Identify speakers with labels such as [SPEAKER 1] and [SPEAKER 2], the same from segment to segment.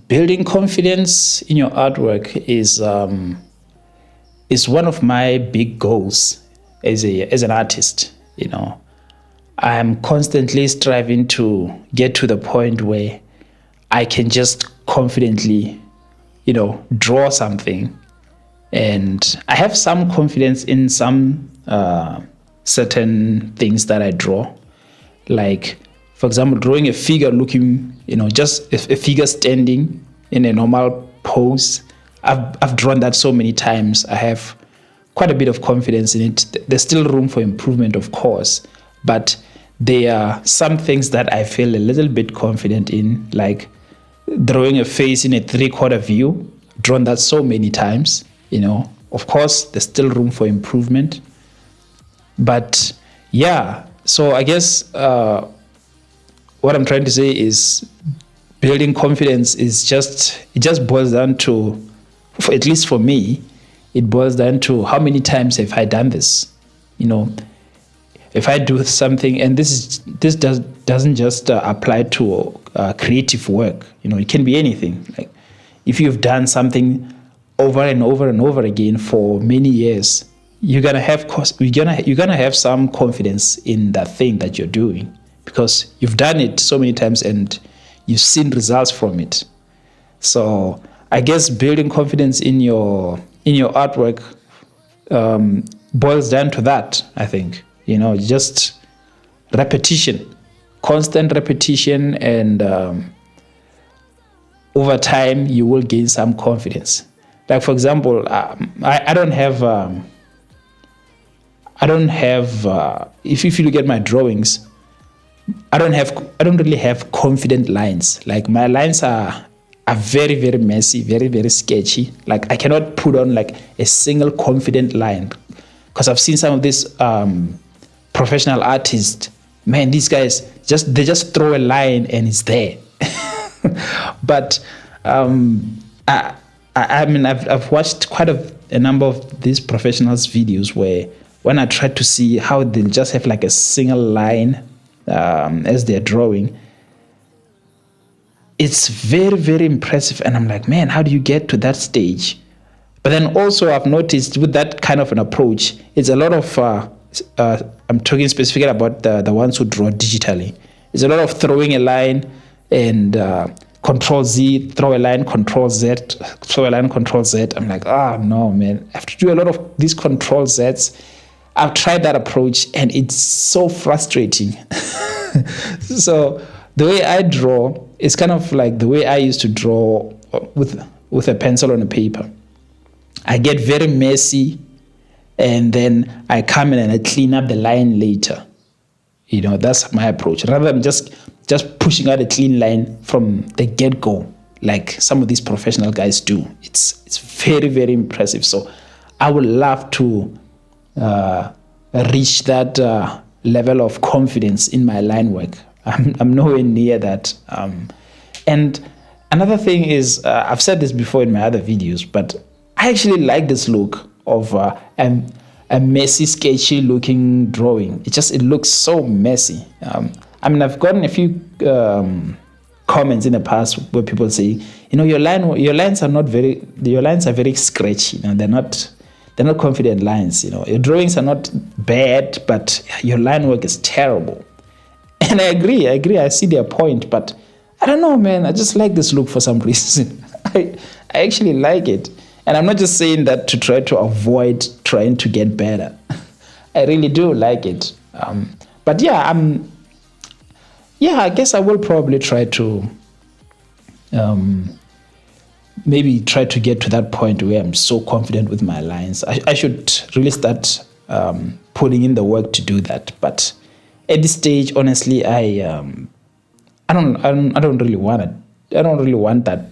[SPEAKER 1] building confidence in your artwork is one of my big goals as an artist. I am constantly striving to get to the point where I can just confidently, draw something. And I have some confidence in some certain things that I draw. Like, for example, drawing a figure looking, just a figure standing in a normal pose. I've drawn that so many times. I have quite a bit of confidence in it. There's still room for improvement, of course, but there are some things that I feel a little bit confident in, like drawing a face in a 3/4 view. I've drawn that so many times. Of course, there's still room for improvement. But yeah, so I guess what I'm trying to say is building confidence it just boils down to, at least for me, it boils down to how many times have I done this? If I do something, and this doesn't just apply to creative work. It can be anything. Like if you've done something over and over and over again for many years, you're gonna have some confidence in that thing that you're doing because you've done it so many times and you've seen results from it. So I guess building confidence in your artwork boils down to that. I think just repetition, constant repetition, and over time you will gain some confidence. Like, for example, I don't have if you look at my drawings, I don't really have confident lines. Like my lines are very, very messy, very, very sketchy. Like I cannot put on like a single confident line because I've seen some of these professional artists. Man, these guys they just throw a line and it's there. But I mean, I've watched quite a number of these professionals' videos where when I try to see how they'll just have like a single line as they're drawing, it's very, very impressive. And I'm like, man, how do you get to that stage? But then also I've noticed with that kind of an approach, it's a lot of, I'm talking specifically about the ones who draw digitally. It's a lot of throwing a line and Control Z, throw a line, Control Z, throw a line, Control Z. I'm like, no, man. I have to do a lot of these Control Zs. I've tried that approach and it's so frustrating. So the way I draw is kind of like the way I used to draw with a pencil on a paper. I get very messy and then I come in and I clean up the line later. That's my approach. Rather than just pushing out a clean line from the get-go, like some of these professional guys do. It's very, very impressive. So I would love to reach that level of confidence in my line work. I'm nowhere near that. And another thing is, I've said this before in my other videos, but I actually like this look of a messy, sketchy looking drawing. It looks so messy. I've gotten a few comments in the past where people say, your lines are very scratchy. They're not confident lines. Your drawings are not bad, but your line work is terrible. And I agree. I see their point, but I don't know, man. I just like this look for some reason. I actually like it. And I'm not just saying that to try to avoid trying to get better. I really do like it. But yeah, I guess I will probably try to maybe try to get to that point where I'm so confident with my lines. I should really start putting in the work to do that. But at this stage, honestly, I don't really want it. I don't really want that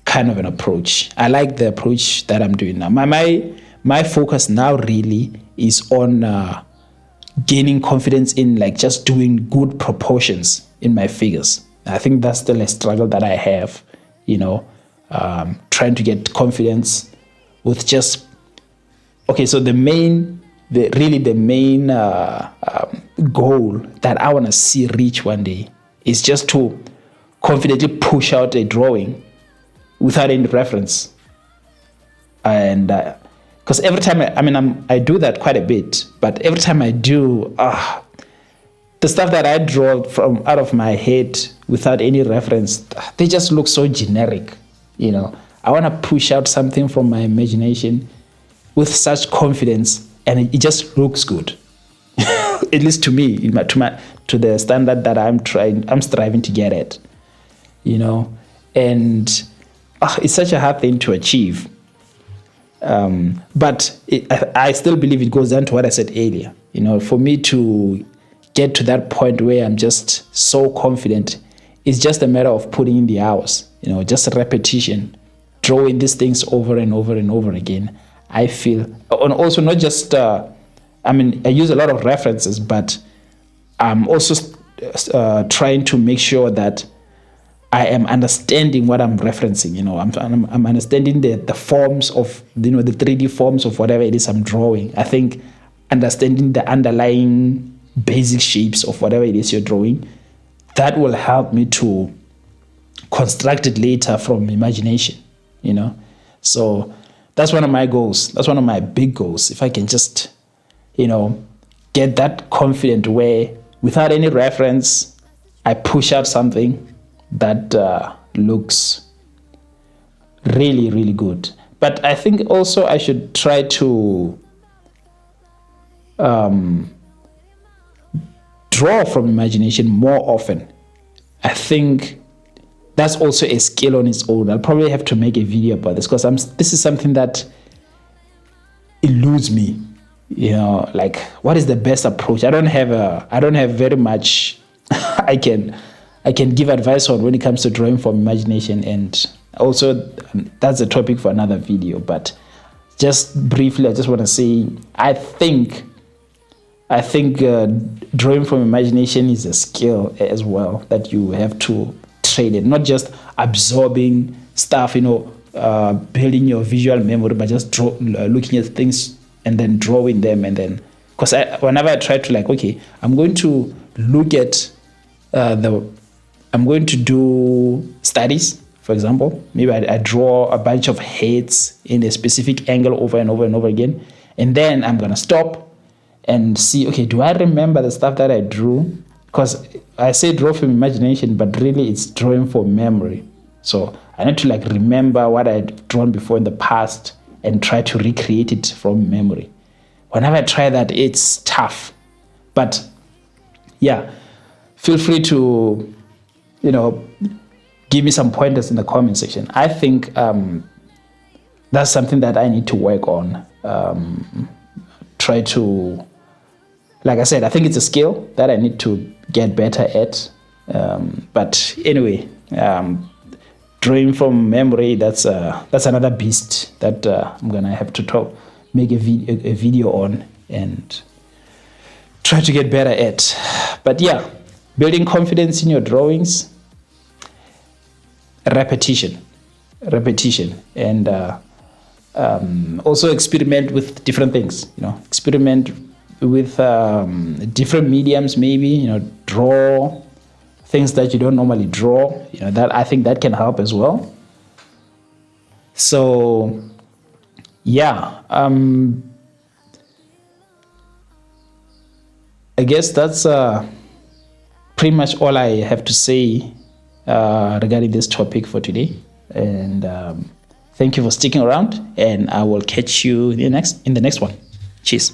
[SPEAKER 1] kind of an approach. I like the approach that I'm doing now. My focus now really is on gaining confidence in like just doing good proportions in my figures. I think that's still a struggle that I have, trying to get confidence with just, okay, so the main goal that I want to see reach one day is just to confidently push out a drawing without any reference. And because every time I do that quite a bit, but every time I do, the stuff that I draw from out of my head without any reference, they just look so generic. I want to push out something from my imagination with such confidence, and it just looks good. At least to me, to the standard that I'm striving to get at. And it's such a hard thing to achieve. But I still believe it goes down to what I said earlier. For me to get to that point where I'm just so confident, it's just a matter of putting in the hours, just a repetition, drawing these things over and over and over again. I feel, and also not just, I use a lot of references, but I'm also trying to make sure that I am understanding what I'm referencing. I'm understanding the forms of, the 3D forms of whatever it is I'm drawing. I think understanding the underlying basic shapes of whatever it is you're drawing, that will help me to construct it later from imagination. So that's one of my goals. That's one of my big goals. If I can just, get that confident where without any reference, I push out something that looks really, really good. But I think also I should try to draw from imagination more often. I think that's also a skill on its own. I'll probably have to make a video about this because this is something that eludes me. Like, what is the best approach? I don't have very much I can give advice on when it comes to drawing from imagination, and also that's a topic for another video. But just briefly, I just want to say I think drawing from imagination is a skill as well that you have to train it, not just absorbing stuff, building your visual memory, but just looking at things and then drawing them. And then, because whenever I try to I'm going to look at I'm going to do studies, for example. Maybe I draw a bunch of heads in a specific angle over and over and over again. And then I'm going to stop and see, okay, do I remember the stuff that I drew? Because I say draw from imagination, but really it's drawing from memory. So I need to remember what I'd drawn before in the past and try to recreate it from memory. Whenever I try that, it's tough. But yeah, feel free to, give me some pointers in the comment section. I think that's something that I need to work on. Try to, like I said, I think it's a skill that I need to get better at. But anyway, drawing from memory, that's another beast that I'm gonna have to make a video on and try to get better at. But yeah, building confidence in your drawings, repetition, and also experiment with different things. Experiment with different mediums, maybe. Draw things that you don't normally draw. That I think that can help as well. So yeah, I guess that's pretty much all I have to say regarding this topic for today. And thank you for sticking around, and I will catch you in the next one. Cheers.